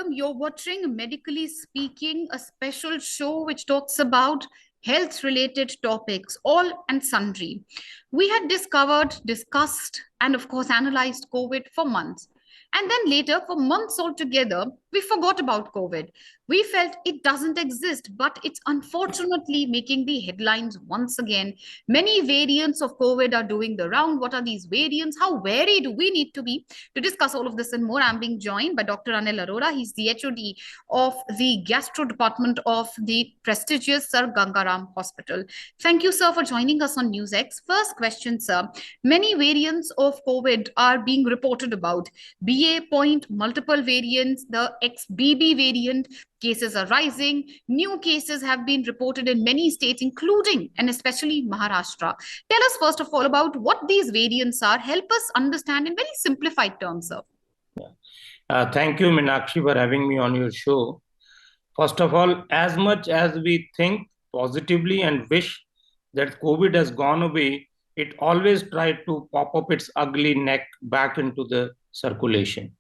everyone. You're watching Medically Speaking, a special show which talks about health related topics, all and sundry. We had discovered, discussed, and of course, analyzed COVID for months. And then later, for months altogether, we forgot about COVID. We felt it doesn't exist, but it's unfortunately making the headlines once again. Many variants of COVID are doing the round. What are these variants? How wary do we need to be? To discuss all of this and more, I'm being joined by Dr. Anil Arora. He's the HOD of the Gastro Department of the prestigious Sir Gangaram Hospital. Thank you, sir, for joining us on NewsX. First question, sir. Many variants of COVID are being reported about. BA point, multiple variants, the XBB variant. Cases are rising. New cases have been reported in many states, including and especially Maharashtra. Tell us, first of all, about what these variants are. Help us understand in very simplified terms, sir. Thank you, Meenakshi, for having me on your show. First of all, as much as we think positively and wish that COVID has gone away, it always tried to pop up its ugly neck back into the circulation.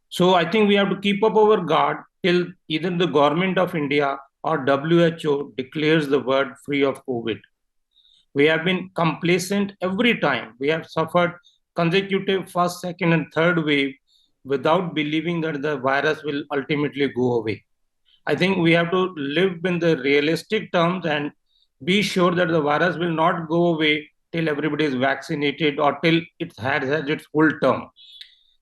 So I think we have to keep up our guard till either the government of India or WHO declares the word free of COVID. We have been complacent every time. We have suffered consecutive first, second, and third wave without believing that the virus will ultimately go away. I think we have to live in the realistic terms and be sure that the virus will not go away till everybody is vaccinated or till it has its full term.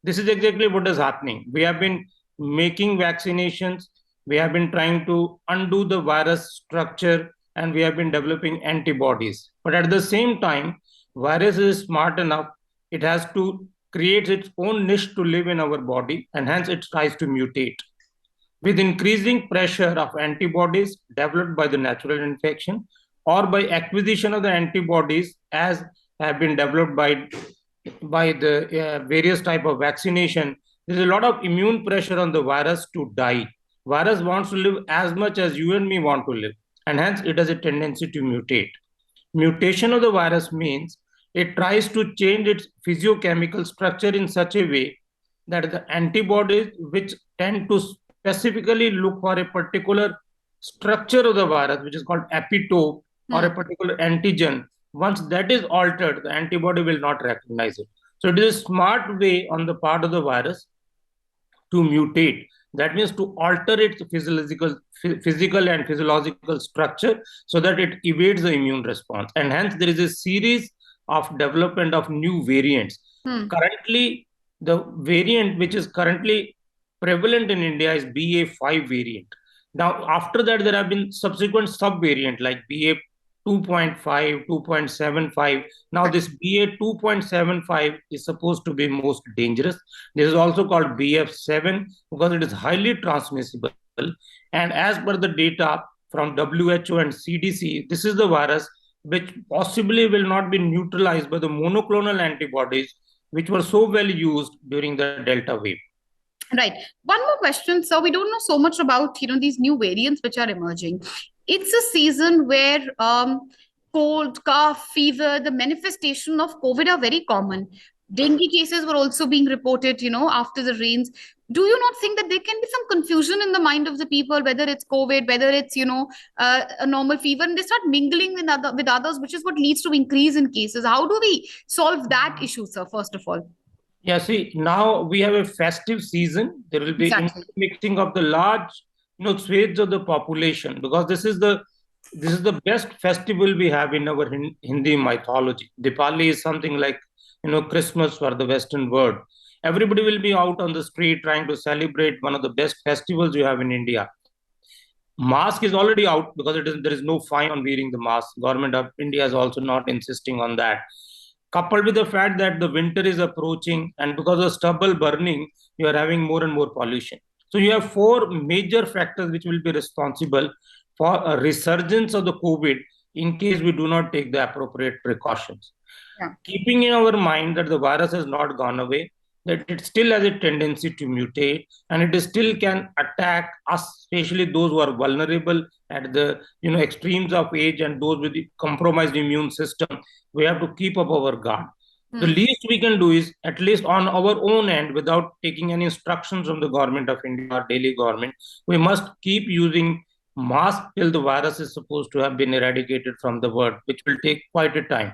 This is exactly what is happening. We have been making vaccinations. We have been trying to undo the virus structure and we have been developing antibodies. But at the same time, virus is smart enough. It has to create its own niche to live in our body and hence it tries to mutate. With increasing pressure of antibodies developed by the natural infection or by acquisition of the antibodies as have been developed by the various type of vaccination, there's a lot of immune pressure on the virus to die. Virus wants to live as much as you and me want to live, and hence it has a tendency to mutate. Mutation of the virus means it tries to change its physiochemical structure in such a way that the antibodies which tend to specifically look for a particular structure of the virus, which is called epitope or a particular antigen, once that is altered, the antibody will not recognize it. So it is a smart way on the part of the virus to mutate. That means to alter its physical and physiological structure so that it evades the immune response. And hence there is a series of development of new variants. Currently, the variant which is currently prevalent in India is BA5 variant. Now, after that, there have been subsequent sub-variant like BA 2.5, 2.75. Now, this BA 2.75 is supposed to be most dangerous. This is also called BF7 because it is highly transmissible. And as per the data from WHO and CDC, this is the virus which possibly will not be neutralized by the monoclonal antibodies which were so well used during the Delta wave. Right. One more question. So we don't know so much about, these new variants which are emerging. It's a season where cold, cough, fever, the manifestation of COVID are very common. Dengue cases were also being reported, after the rains. Do you not think that there can be some confusion in the mind of the people, whether it's COVID, whether it's, a normal fever, and they start mingling with others, which is what leads to increase in cases? How do we solve that issue, sir, first of all? Yeah, see, now we have a festive season. There will be intermixing of the large, swathes of the population because this is the best festival we have in our Hindi mythology. Diwali is something like, Christmas for the Western world. Everybody will be out on the street trying to celebrate one of the best festivals you have in India. Mask is already out because there is no fine on wearing the mask. Government of India is also not insisting on that. Coupled with the fact that the winter is approaching and because of stubble burning, you are having more and more pollution. So you have four major factors which will be responsible for a resurgence of the COVID in case we do not take the appropriate precautions. Yeah. Keeping in our mind that the virus has not gone away, that it still has a tendency to mutate and it still can attack us, especially those who are vulnerable at the extremes of age and those with the compromised immune system. We have to keep up our guard. The least we can do is, at least on our own end, without taking any instructions from the government of India or Delhi government, we must keep using mask till the virus is supposed to have been eradicated from the world, which will take quite a time.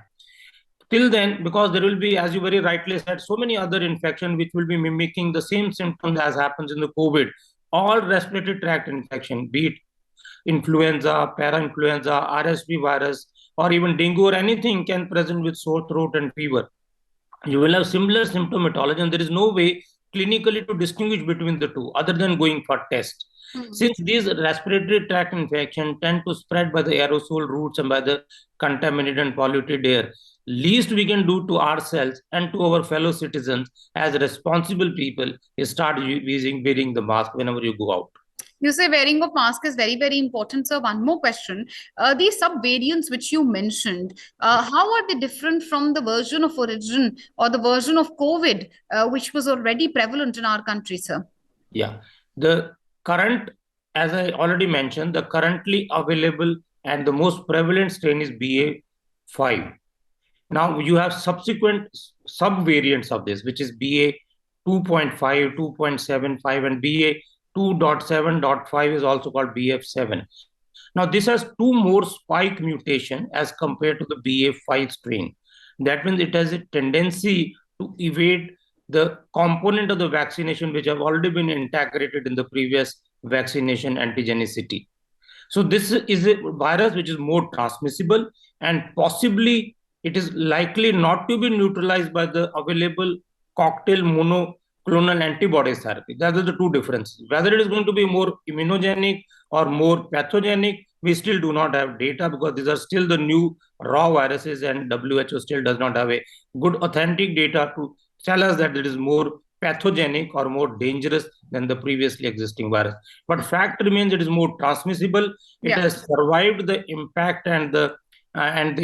Till then, because there will be, as you very rightly said, so many other infections which will be mimicking the same symptoms as happens in the COVID, all respiratory tract infection, be it influenza, para-influenza, RSV virus, or even dengue or anything can present with sore throat and fever. You will have similar symptomatology, and there is no way clinically to distinguish between the two other than going for tests. Since these respiratory tract infections tend to spread by the aerosol routes and by the contaminated and polluted air, least we can do to ourselves and to our fellow citizens as responsible people is start wearing the mask whenever you go out. You say wearing of mask is very, very important. So one more question. These sub-variants which you mentioned, how are they different from the version of origin or the version of COVID, which was already prevalent in our country, sir? Yeah. The current, as I already mentioned, the currently available and the most prevalent strain is BA.5. Now you have subsequent sub-variants of this, which is BA 2.5, 2.75, and BA 2.7.5 is also called BF7. Now this has two more spike mutation as compared to the BA5 strain. That means it has a tendency to evade the component of the vaccination which have already been integrated in the previous vaccination antigenicity. So this is a virus which is more transmissible, and possibly it is likely not to be neutralized by the available cocktail monoclonal antibodies therapy. That is the two differences. Whether it is going to be more immunogenic or more pathogenic, we still do not have data because these are still the new raw viruses, and WHO still does not have a good authentic data to tell us that it is more pathogenic or more dangerous than the previously existing virus. But fact remains it is more transmissible. It has survived the impact and the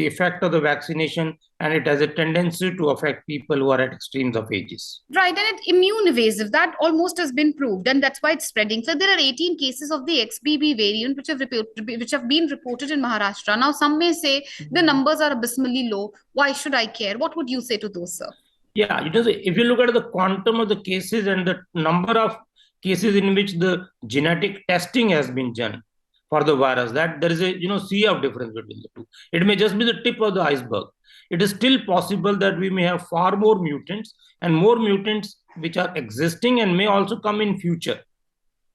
effect of the vaccination, and it has a tendency to affect people who are at extremes of ages. Right, and it's immune evasive. That almost has been proved, and that's why it's spreading. So there are 18 cases of the XBB variant which have been reported in Maharashtra. Now, some may say the numbers are abysmally low. Why should I care? What would you say to those, sir? Yeah, if you look at the quantum of the cases and the number of cases in which the genetic testing has been done for the virus, that there is a sea of difference between the two. It may just be the tip of the iceberg. It is still possible that we may have far more mutants and more mutants which are existing and may also come in future.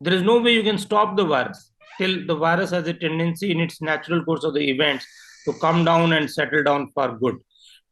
There is no way you can stop the virus till the virus has a tendency in its natural course of the events to come down and settle down for good.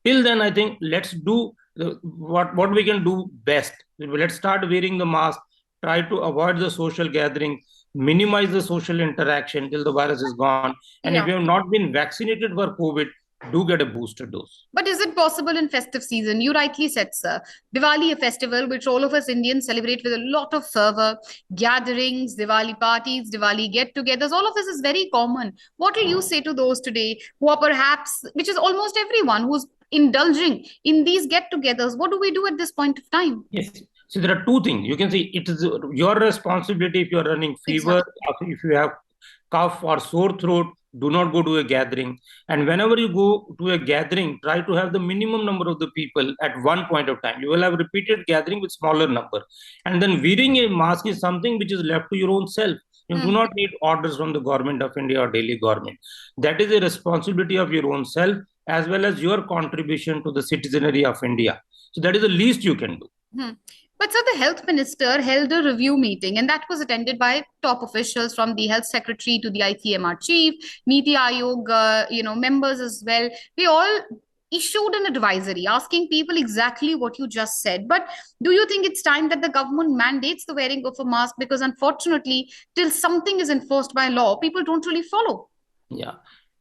Till then, I think let's do what we can do best. Let's start wearing the mask, try to avoid the social gathering, minimize the social interaction till the virus is gone. And if you have not been vaccinated for COVID, do get a booster dose. But is it possible in festive season? You rightly said, sir. Diwali, a festival which all of us Indians celebrate with a lot of fervor. Gatherings, Diwali parties, Diwali get-togethers, all of this is very common. What will you say to those today who are perhaps, which is almost everyone who's indulging in these get-togethers? What do we do at this point of time? Yes. So there are two things. You can see it is your responsibility if you are running fever, if you have cough or sore throat, do not go to a gathering. And whenever you go to a gathering, try to have the minimum number of the people at one point of time. You will have repeated gathering with smaller number. And then wearing a mask is something which is left to your own self. You do not need orders from the government of India or Delhi government. That is a responsibility of your own self as well as your contribution to the citizenry of India. So that is the least you can do. But sir, the health minister held a review meeting, and that was attended by top officials from the health secretary to the ICMR chief, Niti Aayog, members as well. We all issued an advisory asking people exactly what you just said. But do you think it's time that the government mandates the wearing of a mask? Because unfortunately, till something is enforced by law, people don't really follow. Yeah.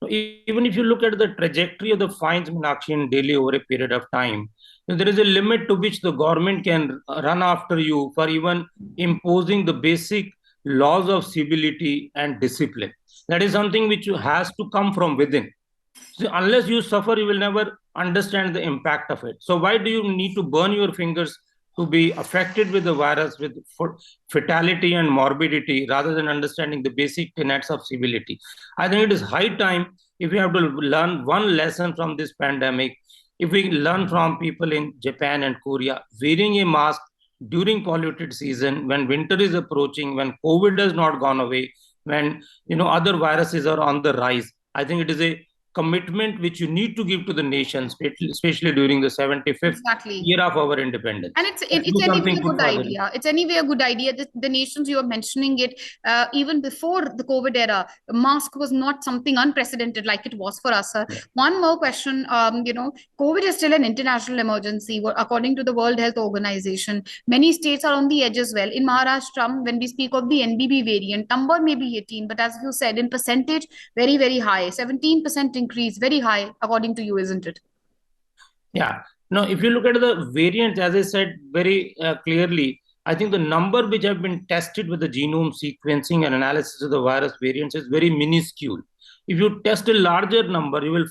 Even if you look at the trajectory of the fines, Meenakshi, in Delhi over a period of time, there is a limit to which the government can run after you for even imposing the basic laws of civility and discipline. That is something which has to come from within. So unless you suffer, you will never understand the impact of it. So why do you need to burn your fingers to be affected with the virus with fatality and morbidity rather than understanding the basic tenets of civility? I think it is high time, if we have to learn one lesson from this pandemic, if we learn from people in Japan and Korea, wearing a mask during polluted season, when winter is approaching, when COVID has not gone away, when other viruses are on the rise, I think it is a commitment which you need to give to the nation, especially during the 75th year of our independence. And it's anyway a good idea. It's anyway a good idea. The nations you are mentioning it, even before the COVID era, mask was not something unprecedented like it was for us. Yeah. One more question. COVID is still an international emergency. According to the World Health Organization, many states are on the edge as well. In Maharashtra, when we speak of the NBB variant, number may be 18, but as you said, in percentage, very, very high. 17% increase, very high, according to you, isn't it? Yeah. Now, if you look at the variants, as I said very clearly, I think the number which have been tested with the genome sequencing and analysis of the virus variants is very minuscule. If you test a larger number, you will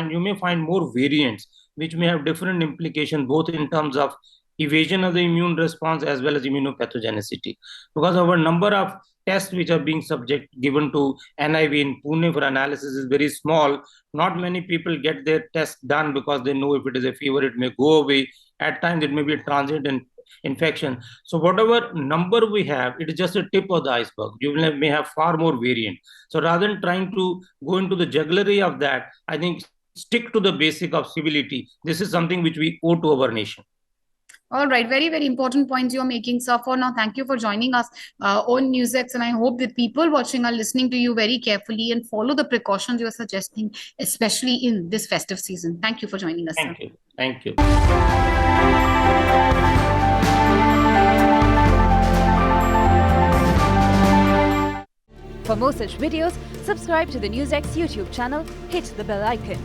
you may find more variants which may have different implications, both in terms of evasion of the immune response as well as immunopathogenicity. Because our number of tests which are being given to NIV in Pune for analysis is very small. Not many people get their test done because they know if it is a fever, it may go away. At times, it may be a transient infection. So whatever number we have, it is just a tip of the iceberg. You may have far more variant. So rather than trying to go into the jugglery of that, I think stick to the basic of civility. This is something which we owe to our nation. All right. Very, very important points you're making, sir. For now, thank you for joining us on NewsX. And I hope that people watching are listening to you very carefully and follow the precautions you're suggesting, especially in this festive season. Thank you for joining us, sir. Thank you. For more such videos, subscribe to the NewsX YouTube channel, hit the bell icon.